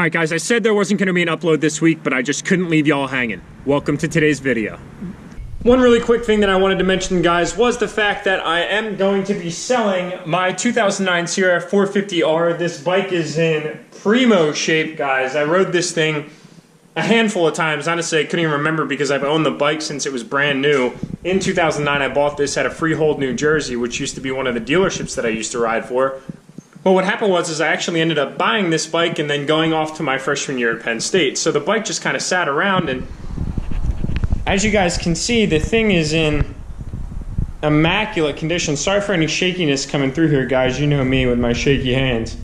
Alright guys, I said there wasn't going to be an upload this week, but I just couldn't leave y'all hanging. Welcome to today's video. One really quick thing that I wanted to mention, guys, was the fact that I am going to be selling my 2009 Sierra 450R. This bike is in primo shape, guys. I rode this thing a handful of times. Honestly, I couldn't even remember because I've owned the bike since it was brand new. In 2009, I bought this at a Freehold, New Jersey, which used to be one of the dealerships that I used to ride for. But what happened was I actually ended up buying this bike and then going off to my freshman year at Penn State. So the bike just kind of sat around, and as you guys can see, the thing is in immaculate condition. Sorry for any shakiness coming through here, guys. You know me with my shaky hands.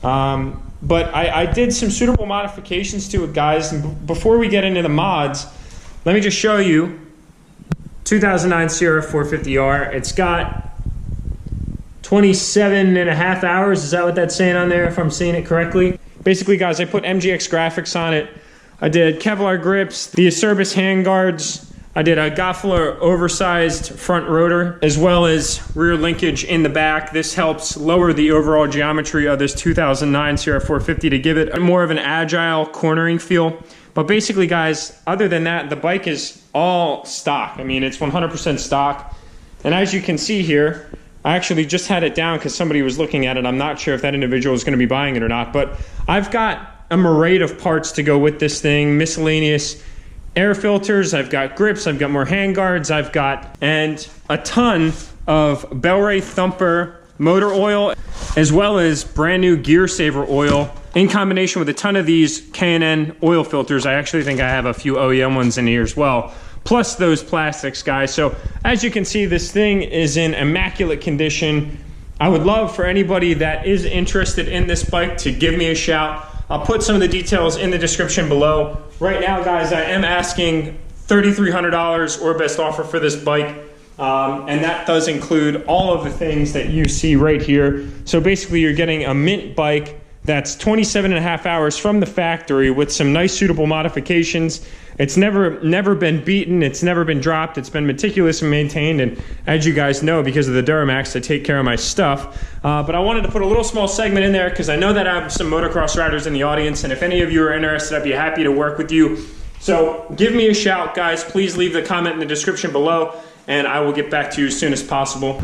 But I did some suitable modifications to it, guys. And before we get into the mods, let me just show you 2009 Sierra 450R. It's got 27.5 hours. Is that what that's saying on there, if I'm saying it correctly? Basically, guys, I put MGX graphics on it. I did Kevlar grips, the Acerbis handguards. I did a Goffler oversized front rotor, as well as rear linkage in the back. This helps lower the overall geometry of this 2009 Sierra 450 to give it more of an agile cornering feel. But basically, guys, other than that, the bike is all stock. I mean, it's 100% stock. And as you can see here, I actually just had it down because somebody was looking at it. I'm not sure if that individual is going to be buying it or not, but I've got a myriad of parts to go with this thing, miscellaneous air filters, I've got grips, I've got more handguards, I've got, and a ton of Bellray Thumper motor oil, as well as brand new Gear Saver oil, in combination with a ton of these K&N oil filters. I actually think I have a few OEM ones in here as well, plus those plastics, guys. So as you can see, this thing is in immaculate condition. I would love for anybody that is interested in this bike to give me a shout. I'll put some of the details in the description below. Right now, guys, I am asking $3,300 or best offer for this bike. And that does include all of the things that you see right here. So basically, you're getting a mint bike that's 27.5 hours from the factory with some nice suitable modifications. It's never been beaten, it's never been dropped, it's been meticulous and maintained, and as you guys know, because of the Duramax, I take care of my stuff. But I wanted to put a little small segment in there because I know that I have some motocross riders in the audience, and if any of you are interested, I'd be happy to work with you. So give me a shout, guys. Please leave the comment in the description below, and I will get back to you as soon as possible.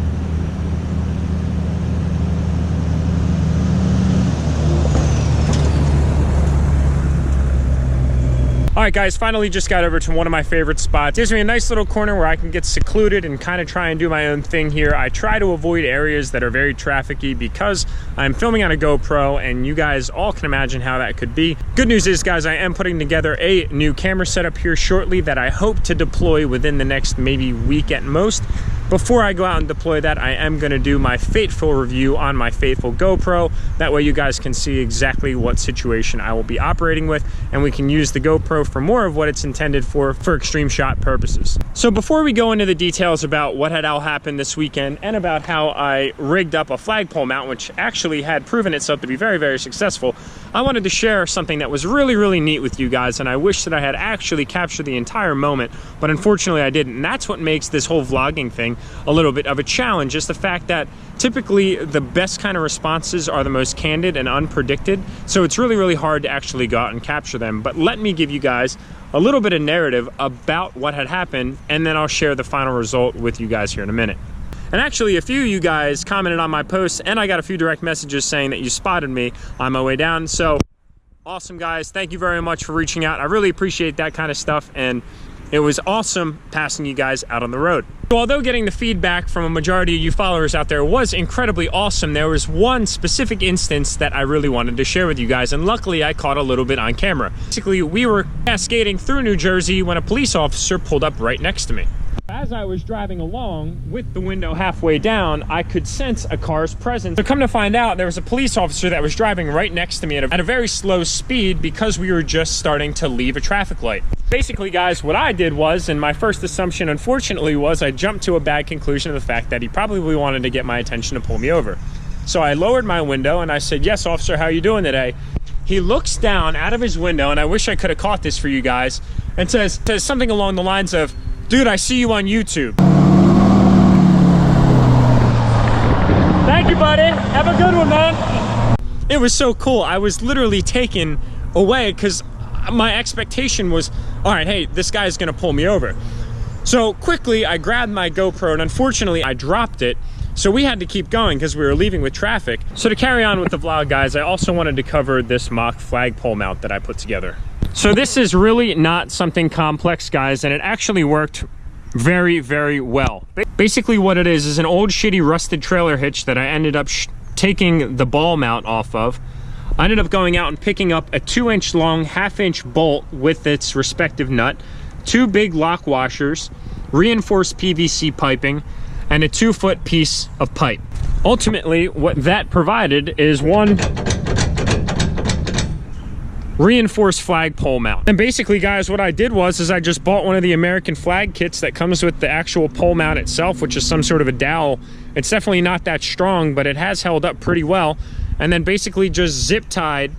Alright guys, finally just got over to one of my favorite spots. Gives me a nice little corner where I can get secluded and kind of try and do my own thing here. I try to avoid areas that are very trafficy because I'm filming on a GoPro, and you guys all can imagine how that could be. Good news is, guys, I am putting together a new camera setup here shortly that I hope to deploy within the next maybe week at most. Before I go out and deploy that, I am going to do my faithful review on my faithful GoPro. That way you guys can see exactly what situation I will be operating with, and we can use the GoPro for more of what it's intended for extreme shot purposes. So before we go into the details about what had all happened this weekend and about how I rigged up a flagpole mount, which actually had proven itself to be very, very successful, I wanted to share something that was really, really neat with you guys, and I wish that I had actually captured the entire moment, but unfortunately I didn't. And that's what makes this whole vlogging thing a little bit of a challenge, is the fact that typically the best kind of responses are the most candid and unpredicted, so it's really, really hard to actually go out and capture them. But let me give you guys a little bit of narrative about what had happened, and then I'll share the final result with you guys here in a minute. And actually, a few of you guys commented on my posts, and I got a few direct messages saying that you spotted me on my way down. So awesome, guys. Thank you very much for reaching out. I really appreciate that kind of stuff, and it was awesome passing you guys out on the road. So although getting the feedback from a majority of you followers out there was incredibly awesome, there was one specific instance that I really wanted to share with you guys, and luckily I caught a little bit on camera. Basically, we were cascading through New Jersey when a police officer pulled up right next to me. As I was driving along with the window halfway down, I could sense a car's presence. So come to find out, there was a police officer that was driving right next to me at a very slow speed because we were just starting to leave a traffic light. Basically, guys, what I did was, and my first assumption, unfortunately, was I jumped to a bad conclusion of the fact that he probably wanted to get my attention to pull me over. So I lowered my window and I said, "Yes, officer, how are you doing today?" He looks down out of his window, and I wish I could have caught this for you guys, and says something along the lines of, "Dude, I see you on YouTube." Thank you, buddy. Have a good one, man. It was so cool. I was literally taken away because my expectation was, all right, hey, this guy's gonna pull me over. So quickly I grabbed my GoPro, and unfortunately I dropped it. So we had to keep going because we were leaving with traffic. So to carry on with the vlog, guys, I also wanted to cover this mock flagpole mount that I put together. So this is really not something complex, guys, and it actually worked very, very well. Basically what it is an old shitty rusted trailer hitch that I ended up taking the ball mount off of. I ended up going out and picking up a 2-inch long, 1/2-inch bolt with its respective nut, 2 big lock washers, reinforced PVC piping, and a 2-foot piece of pipe. Ultimately, what that provided is one reinforced flagpole mount. And basically, guys, what I did was I just bought one of the American flag kits that comes with the actual pole mount itself, which is some sort of a dowel. It's definitely not that strong, but it has held up pretty well. And then basically just zip tied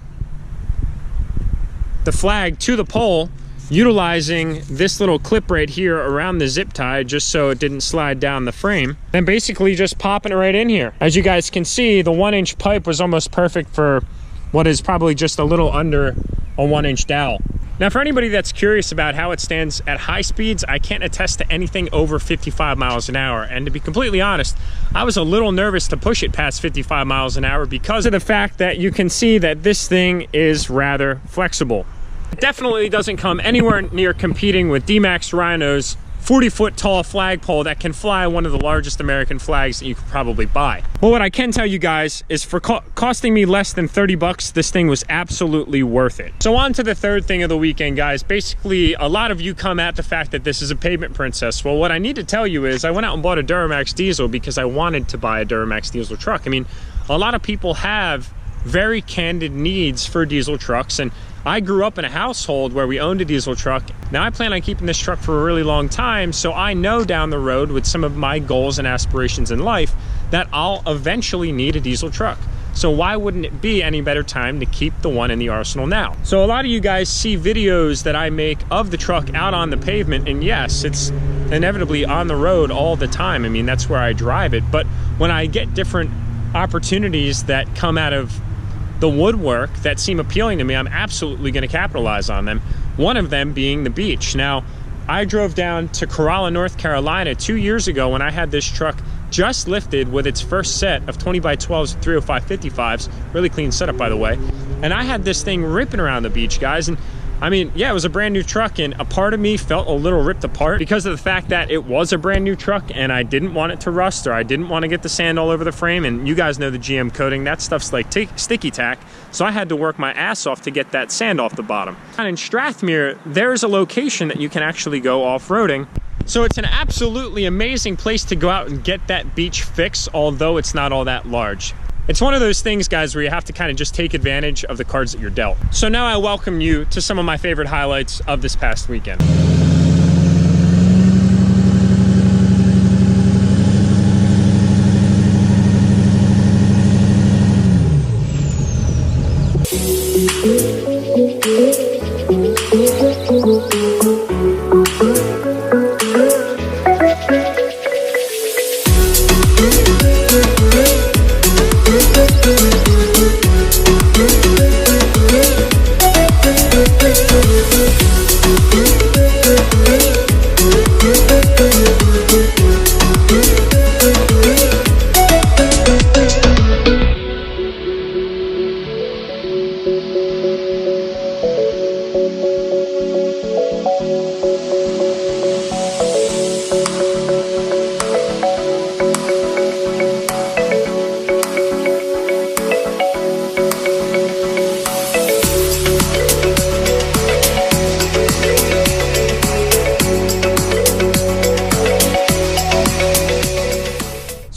the flag to the pole, utilizing this little clip right here around the zip tie just so it didn't slide down the frame. Then basically just popping it right in here. As you guys can see, the 1-inch pipe was almost perfect for what is probably just a little under a 1-inch dowel. Now, for anybody that's curious about how it stands at high speeds, I can't attest to anything over 55 miles an hour. And to be completely honest, I was a little nervous to push it past 55 miles an hour because of the fact that you can see that this thing is rather flexible. It definitely doesn't come anywhere near competing with Duramax Rhino's 40-foot tall flagpole that can fly one of the largest American flags that you could probably buy. Well, what I can tell you guys is for costing me less than 30 bucks, this thing was absolutely worth it. So on to the third thing of the weekend, guys. Basically, a lot of you come at the fact that this is a pavement princess. Well, what I need to tell you is I went out and bought a Duramax diesel because I wanted to buy a Duramax diesel truck. I mean, a lot of people have very candid needs for diesel trucks, and I grew up in a household where we owned a diesel truck. Now I plan on keeping this truck for a really long time, so I know down the road with some of my goals and aspirations in life that I'll eventually need a diesel truck. So why wouldn't it be any better time to keep the one in the arsenal now? So a lot of you guys see videos that I make of the truck out on the pavement, and yes, it's inevitably on the road all the time. I mean, that's where I drive it. But when I get different opportunities that come out of the woodwork that seem appealing to me, I'm absolutely going to capitalize on them. One of them being the beach. Now, I drove down to Corolla, North Carolina 2 years ago when I had this truck just lifted with its first set of 20x12s, 305/55s, really clean setup, by the way. And I had this thing ripping around the beach, guys. And I mean, yeah, it was a brand new truck, and a part of me felt a little ripped apart because of the fact that it was a brand new truck and I didn't want it to rust, or I didn't want to get the sand all over the frame. And you guys know the GM coating, that stuff's like sticky tack. So I had to work my ass off to get that sand off the bottom. And in Strathmere, there's a location that you can actually go off-roading. So it's an absolutely amazing place to go out and get that beach fix, although it's not all that large. It's one of those things, guys, where you have to kind of just take advantage of the cards that you're dealt. So now I welcome you to some of my favorite highlights of this past weekend.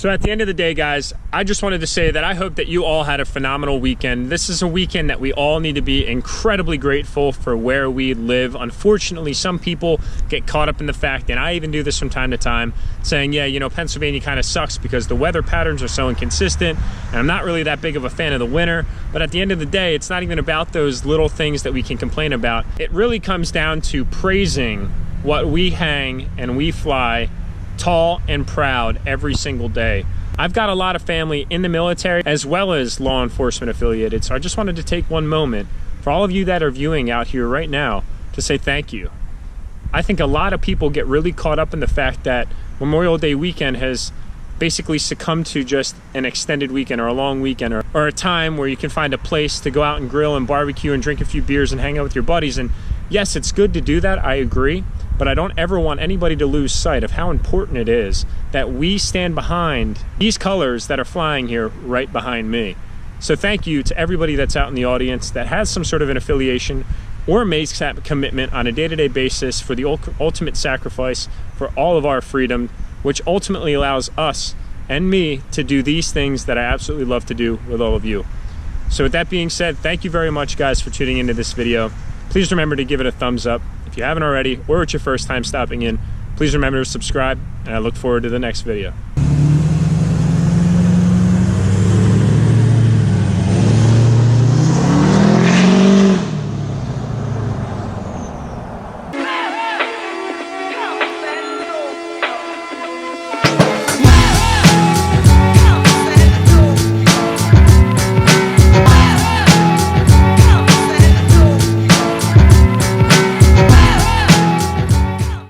So at the end of the day, guys, I just wanted to say that I hope that you all had a phenomenal weekend. This is a weekend that we all need to be incredibly grateful for where we live. Unfortunately, some people get caught up in the fact, and I even do this from time to time, saying, yeah, you know, Pennsylvania kind of sucks because the weather patterns are so inconsistent, and I'm not really that big of a fan of the winter. But at the end of the day, it's not even about those little things that we can complain about. It really comes down to praising what we hang and we fly tall and proud every single day. I've got a lot of family in the military as well as law enforcement affiliated, so I just wanted to take one moment for all of you that are viewing out here right now, to say thank you. I think a lot of people get really caught up in the fact that Memorial Day weekend has basically succumbed to just an extended weekend or a long weekend or a time where you can find a place to go out and grill and barbecue and drink a few beers and hang out with your buddies. And yes, it's good to do that, I agree, but I don't ever want anybody to lose sight of how important it is that we stand behind these colors that are flying here right behind me. So thank you to everybody that's out in the audience that has some sort of an affiliation or makes that commitment on a day-to-day basis for the ultimate sacrifice for all of our freedom, which ultimately allows us and me to do these things that I absolutely love to do with all of you. So with that being said, thank you very much, guys, for tuning into this video. Please remember to give it a thumbs up. If you haven't already, or it's your first time stopping in, please remember to subscribe, and I look forward to the next video.